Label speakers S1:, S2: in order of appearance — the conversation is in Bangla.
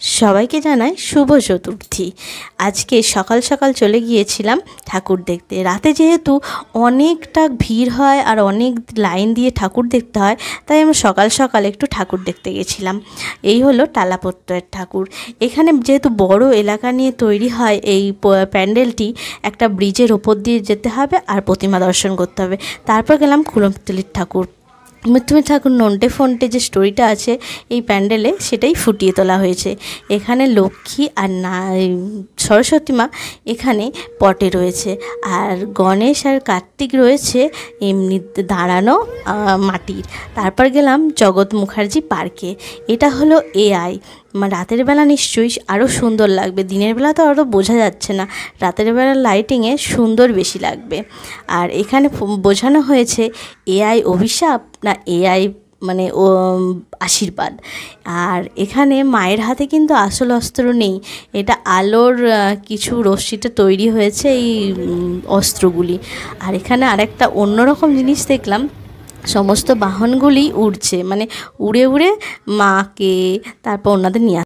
S1: সবাইকে জানাই শুভ চতুর্থী। আজকে সকাল সকাল চলে গিয়েছিলাম ঠাকুর দেখতে। রাতে যেহেতু অনেকটা ভিড় হয় আর অনেক লাইন দিয়ে ঠাকুর দেখতে হয়, তাই আমরা সকাল সকাল একটু ঠাকুর দেখতে গেছিলাম। এই হলো টালাপত্তরের ঠাকুর। এখানে যেহেতু বড় এলাকা নিয়ে তৈরি হয় এই প্যান্ডেলটি, একটা ব্রিজের ওপর দিয়ে যেতে হবে আর প্রতিমা দর্শন করতে হবে। তারপর গেলাম কুমোরটুলির ঠাকুর। কুমোরটুলির ঠাকুর নন্টে ফন্টে যে স্টোরিটা আছে এই প্যান্ডেলে, সেটাই ফুটিয়ে তোলা হয়েছে। এখানে লক্ষ্মী আর সরস্বতী মা এখানে পটে রয়েছে, আর গণেশ আর কার্তিক রয়েছে এমনি দাঁড়ানো মাটির। তারপর গেলাম জগৎ মুখার্জি পার্কে। এটা হলো এআই। রাতের বেলা নিশ্চয়ই আরও সুন্দর লাগবে, দিনের বেলা তো আরও বোঝা যাচ্ছে না, রাতের বেলা লাইটিংয়ে সুন্দর বেশি লাগবে। আর এখানে বোঝানো হয়েছে এআই অভিশাপ না এআই মানে ও আশীর্বাদ। আর এখানে মায়ের হাতে কিন্তু আসল অস্ত্র নেই, এটা আলোর কিছু রশ্মিতে তৈরি হয়েছে এই অস্ত্রগুলি। আর এখানে আরেকটা অন্যরকম জিনিস দেখলাম, সমস্ত বাহনগুলি উড়ছে, মানে উড়ে উড়ে মাকে তারপর ওনাদের নিয়ে